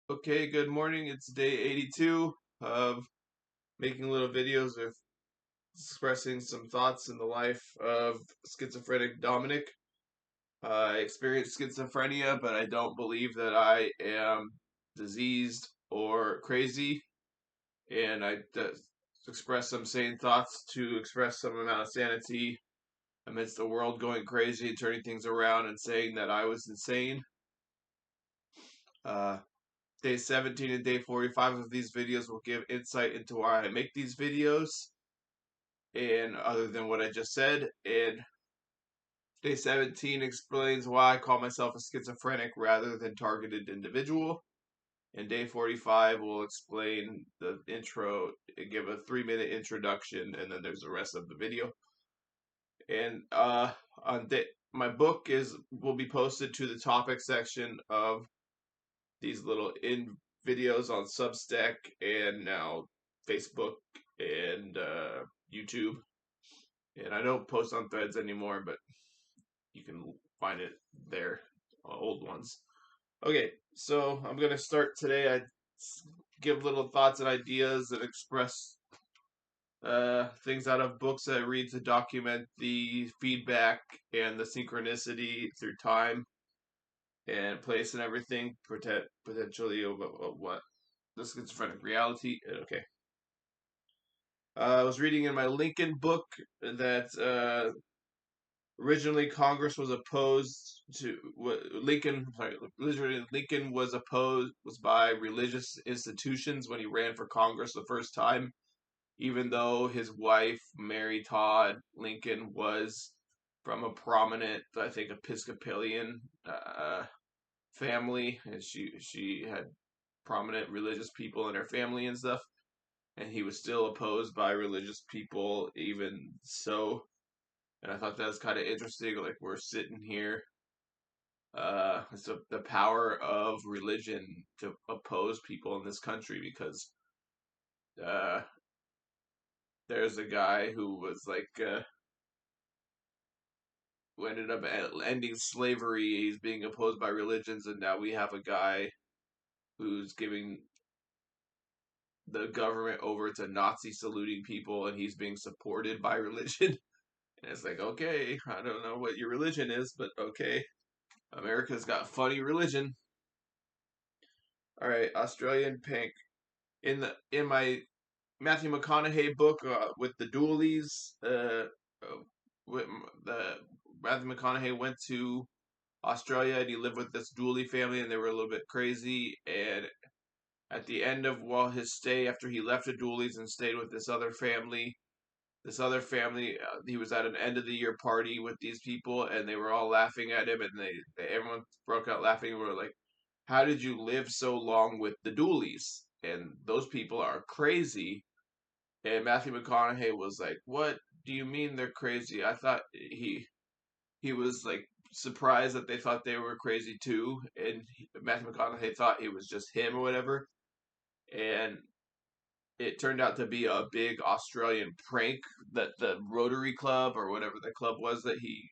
Okay, good morning. It's day 82 of making little videos of expressing some thoughts in the life of Schizophrenic Dominic. I experienced schizophrenia, but I don't believe that I am diseased or crazy, and I express some sane thoughts to express some amount of sanity amidst the world going crazy, turning things around, and saying that I was insane. Uh, Day 17 and day 45 of these videos will give insight into why I make these videos, and other than what I just said. And day 17 explains why I call myself a schizophrenic rather than targeted individual. And day 45 will explain the intro, give a 3-minute introduction, and then there's the rest of the video. And on day, my book will be posted to the topic section of these little in videos on Substack and now Facebook and YouTube. And I don't post on Threads anymore, but you can find it there, old ones. Okay, so I'm gonna start today. I give little thoughts and ideas and express things out of books that I read to document the feedback and the synchronicity through time and place and everything, potentially of what the schizophrenic reality. Okay. I was reading in my Lincoln book that originally Congress was opposed to Lincoln. Sorry, Lincoln was by religious institutions when he ran for Congress the first time. Even though his wife, Mary Todd Lincoln, was from a prominent, I think, Episcopalian family, and she had prominent religious people in her family and stuff, and he was still opposed by religious people even so. And I thought that was kind of interesting. Like, we're sitting here, so the power of religion to oppose people in this country, because uh, there's a guy who was like who ended up ending slavery. He's being opposed by religions, and now we have a guy who's giving the government over to Nazi saluting people, and he's being supported by religion. And it's like, okay, I don't know what your religion is, but okay. America's got funny religion. All right, Australian Pink. In my Matthew McConaughey book with the Dooleys, with the Matthew McConaughey went to Australia and he lived with this Dooley family, and they were a little bit crazy. And at the end of his stay, after he left the Dooleys and stayed with this other family, he was at an end of the year party with these people, and they were all laughing at him, and everyone broke out laughing and were like, "How did you live so long with the Dooleys? And those people are crazy." And Matthew McConaughey was like, "What do you mean they're crazy? I thought he was like surprised that they thought they were crazy too." And Matthew McConaughey thought it was just him or whatever. And it turned out to be a big Australian prank that the Rotary Club or whatever the club was that he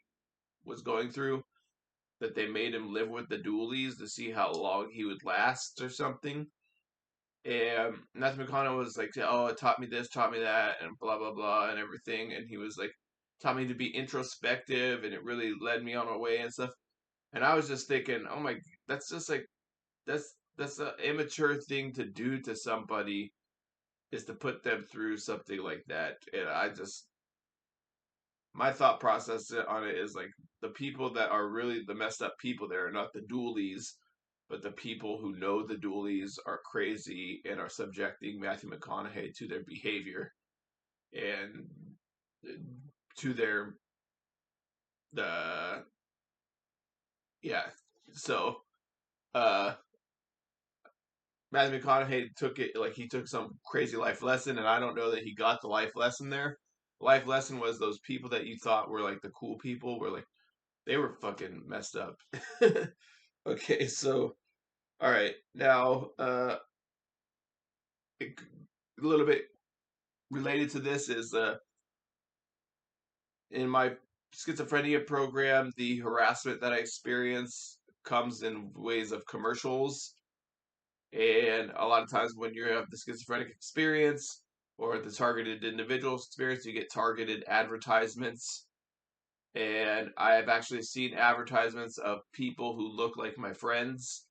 was going through, that they made him live with the Dooleys to see how long he would last or something. And Matthew McConaughey was like, "Oh, it taught me this, taught me that, and blah blah blah, and everything." And he was like, taught me to be introspective, and it really led me on my way and stuff. And I was just thinking, oh my, that's just like that's an immature thing to do to somebody, is to put them through something like that. And I just, my thought process on it is like, the people that are really the messed up people there are not the Dooleys, but the people who know the Dooleys are crazy and are subjecting Matthew McConaughey to their behavior and to their the yeah. So uh Matthew McConaughey took it like he took some crazy life lesson, and I don't know that he got the life lesson there. Life lesson was those people that you thought were like the cool people were like, they were fucking messed up. Okay, so all right, now a little bit related to this is in my schizophrenia program, the harassment that I experience comes in ways of commercials. And a lot of times when you have the schizophrenic experience or the targeted individual experience, you get targeted advertisements. And I have actually seen advertisements of people who look like my friends,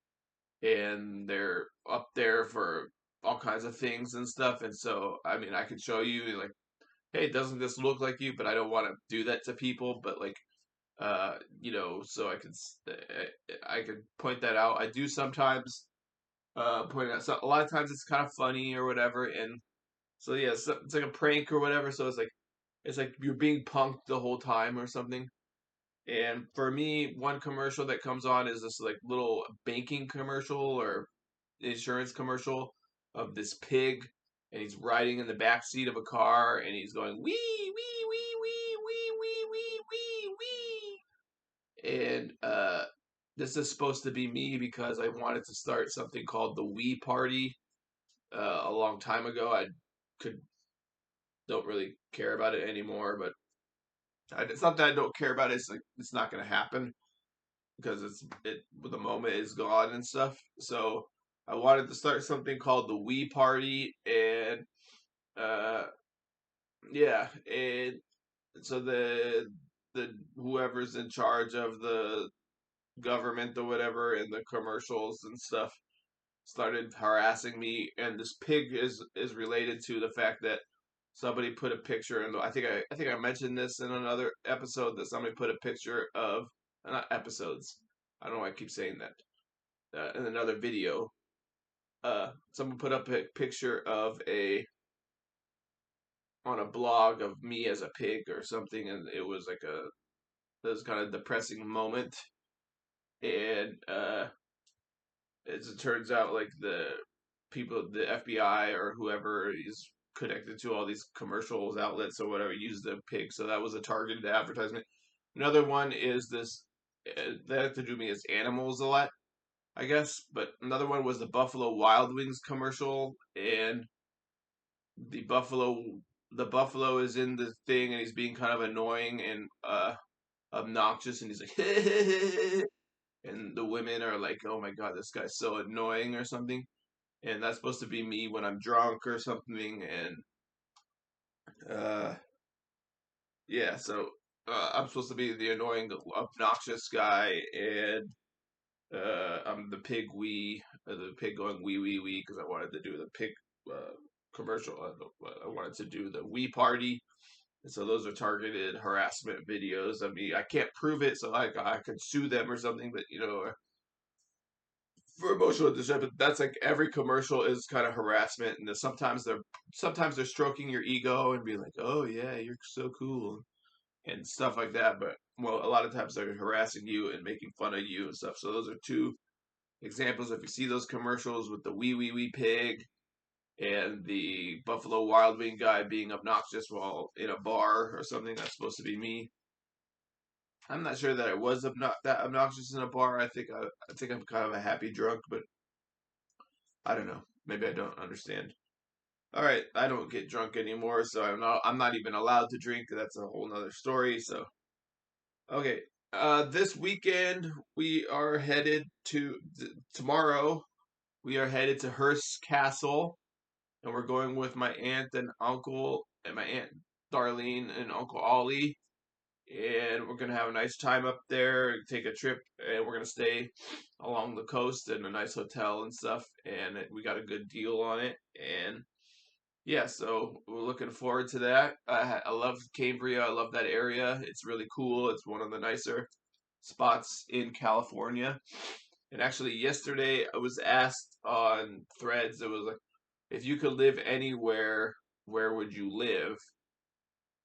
and they're up there for all kinds of things and stuff. And so, I mean, I could show you, like, hey, doesn't this look like you? But I don't want to do that to people. But like, so I could point that out. I do sometimes point it out. So a lot of times it's kind of funny or whatever, and so yeah, it's like a prank or whatever. So it's like you're being punked the whole time or something. And for me, one commercial that comes on is this like little banking commercial or insurance commercial of this pig, and he's riding in the back seat of a car, and he's going wee wee wee wee wee wee wee wee wee. And this is supposed to be me because I wanted to start something called the Wee Party a long time ago. I could don't really care about it anymore, but it's not that I don't care about it. It's like it's not going to happen because the moment is gone and stuff. So I wanted to start something called the Wee Party, and uh, yeah, and so the whoever's in charge of the government or whatever in the commercials and stuff started harassing me, and this pig is related to the fact that somebody put a picture, and I think I mentioned this in another episode, that somebody put a picture of, not episodes, I don't know why I keep saying that, in another video, someone put up a picture of a on a blog of me as a pig or something, and it was like it was kind of depressing moment. And as it turns out, like the FBI or whoever is connected to all these commercials outlets or whatever use the pig, so that was a targeted advertisement. Another one is this, that have to do me as animals a lot, I guess. But another one was the Buffalo Wild Wings commercial, and the buffalo the buffalo is in the thing, and he's being kind of annoying and obnoxious, and he's like and the women are like, oh my god, this guy's so annoying or something. And that's supposed to be me when I'm drunk or something. And uh yeah, so I'm supposed to be the annoying, obnoxious guy, and I'm the pig wee, the pig going wee wee wee, because I wanted to do the pig uh, commercial. I wanted to do the wee party, and so those are targeted harassment videos. I mean, I can't prove it, so I could sue them or something, but for emotional distress. But that's like every commercial is kind of harassment, and sometimes they're stroking your ego and being like, "Oh yeah, you're so cool," and stuff like that. But well, a lot of times they're harassing you and making fun of you and stuff. So those are two examples. If you see those commercials with the wee wee wee pig and the Buffalo Wild Wing guy being obnoxious while in a bar or something, that's supposed to be me. I'm not sure that I was that obnoxious in a bar. I think I'm kind of a happy drunk, but I don't know. Maybe I don't understand. All right, I don't get drunk anymore, so I'm not even allowed to drink. That's a whole nother story. So okay, this weekend we are headed to tomorrow. We are headed to Hearst Castle, and we're going with my aunt and uncle, and my aunt Darlene and Uncle Ollie, and we're gonna have a nice time up there. Take a trip, and we're gonna stay along the coast in a nice hotel and stuff. And we got a good deal on it, and yeah, so we're looking forward to that. I love Cambria. I love that area. It's really cool. It's one of the nicer spots in California. And actually, yesterday I was asked on Threads, it was like, if you could live anywhere, where would you live?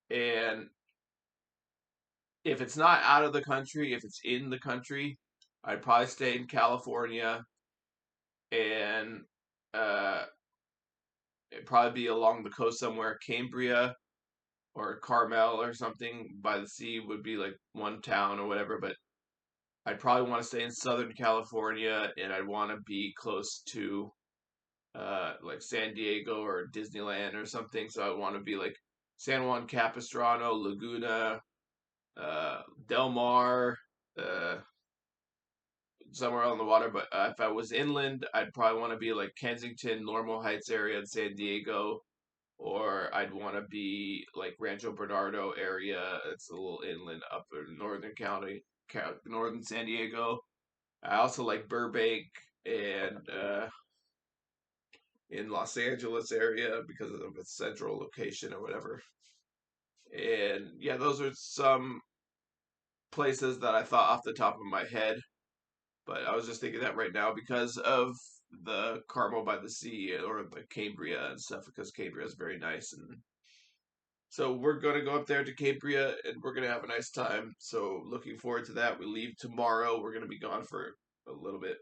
And if it's not out of the country, if it's in the country, I'd probably stay in California, and uh, it'd probably be along the coast somewhere. Cambria or Carmel or something by the sea would be like one town or whatever, but I'd probably want to stay in Southern California, and I'd want to be close to like San Diego or Disneyland or something. So I want to be like San Juan Capistrano, Laguna, Del Mar, uh, somewhere on the water. But if I was inland, I'd probably want to be like Kensington, Normal Heights area in San Diego, or I'd want to be like Rancho Bernardo area. It's a little inland up in Northern County, Northern San Diego. I also like Burbank and in Los Angeles area because of its central location or whatever. And yeah, those are some places that I thought off the top of my head. But I was just thinking that right now because of the Carmel by the Sea or the Cambria and stuff, because Cambria is very nice. And so we're going to go up there to Cambria and we're going to have a nice time. So looking forward to that. We leave tomorrow. We're going to be gone for a little bit.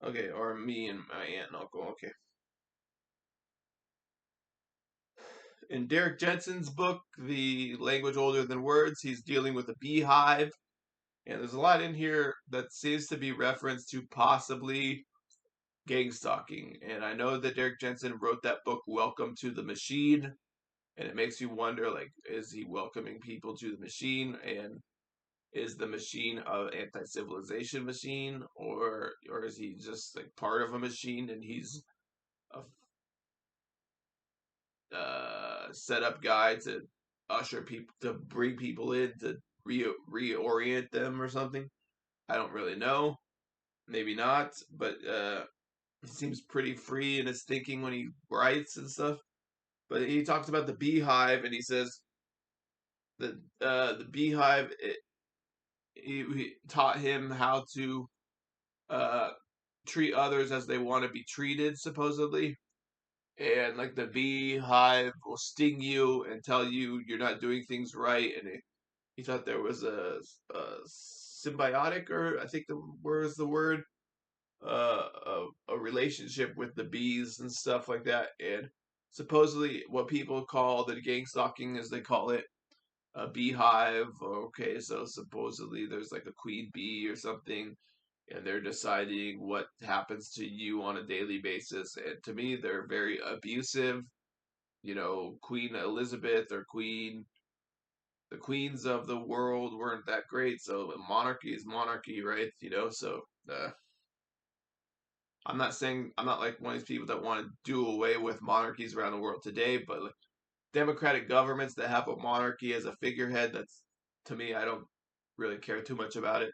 Okay, or me and my aunt and uncle. Okay. In Derrick Jensen's book, The Language Older Than Words, he's dealing with a beehive. And there's a lot in here that seems to be reference to possibly gangstalking. And I know that Derrick Jensen wrote that book, Welcome to the Machine. And it makes you wonder, like, is he welcoming people to the machine? And is the machine an anti-civilization machine? Or is he just like part of a machine and he's a set up guy to usher people, to bring people in, to reorient them or something? I don't really know. Maybe not, but he seems pretty free in his thinking when he writes and stuff. But he talks about the beehive, and he says that the beehive he taught him how to uh, treat others as they want to be treated, supposedly. And like the beehive will sting you and tell you you're not doing things right. And he thought there was a symbiotic, or I think the word is the word, a relationship with the bees and stuff like that. And supposedly, what people call the gang stalking, as they call it, a beehive. Okay, so supposedly there's like a queen bee or something, and they're deciding what happens to you on a daily basis. And to me, they're very abusive. You know, Queen Elizabeth or the queens of the world weren't that great. So monarchy is monarchy, right? You know, so I'm not like one of these people that want to do away with monarchies around the world today, but like democratic governments that have a monarchy as a figurehead, that's, to me, I don't really care too much about it.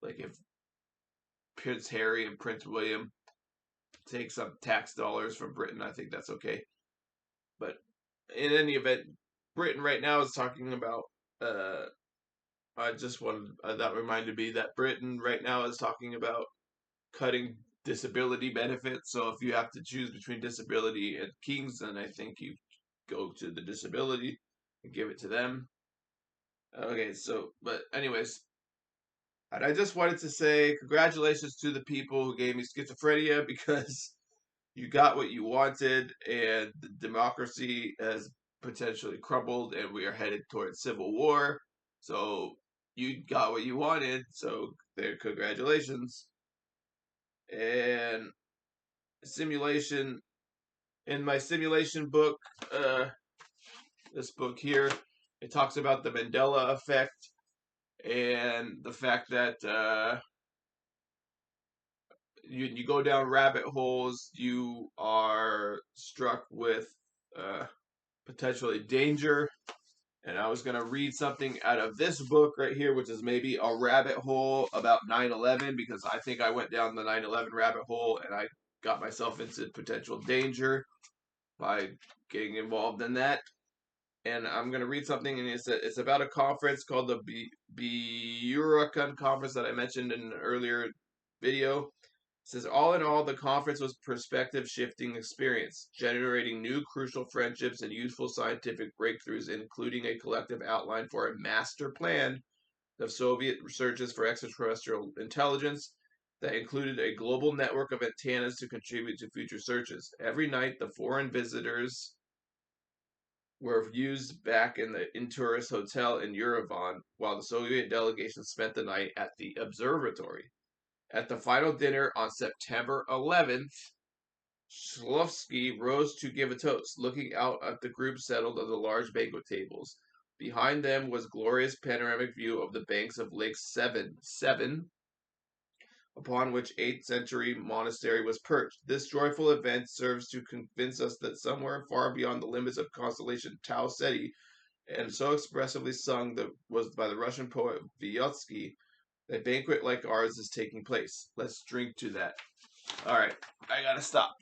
Like if Prince Harry and Prince William take some tax dollars from Britain, I think that's okay. But in any event, Britain right now is talking about. I just wanted that reminded me that Britain right now is talking about cutting disability benefits. So if you have to choose between disability and kings, then I think you go to the disability and give it to them. Okay, so but anyways, and I just wanted to say congratulations to the people who gave me schizophrenia because you got what you wanted and the democracy has potentially crumbled and we are headed towards civil war. So you got what you wanted, so there congratulations. And simulation in my simulation book, this book here, it talks about the Mandela effect and the fact that you go down rabbit holes, you are struck with uh, potentially danger. And I was going to read something out of this book right here, which is maybe a rabbit hole about 9/11, because I think I went down the 9/11 rabbit hole and I got myself into potential danger by getting involved in that. And I'm going to read something, and it's about a conference called the Buracon conference that I mentioned in an earlier video. It says, all in all, the conference was perspective shifting experience, generating new crucial friendships and useful scientific breakthroughs, including a collective outline for a master plan of Soviet researches for extraterrestrial intelligence that included a global network of antennas to contribute to future searches. Every night, the foreign visitors were used back in the Intourist Hotel in Yerevan, while the Soviet delegation spent the night at the observatory. At the final dinner on September 11th, Shklovsky rose to give a toast, looking out at the group settled on the large banquet tables. Behind them was glorious panoramic view of the banks of Lake Seven, upon which 8th century monastery was perched. This joyful event serves to convince us that somewhere far beyond the limits of constellation Tau Ceti, and so expressively sung was by the Russian poet Vygotsky, a banquet like ours is taking place. Let's drink to that. All right, I gotta stop.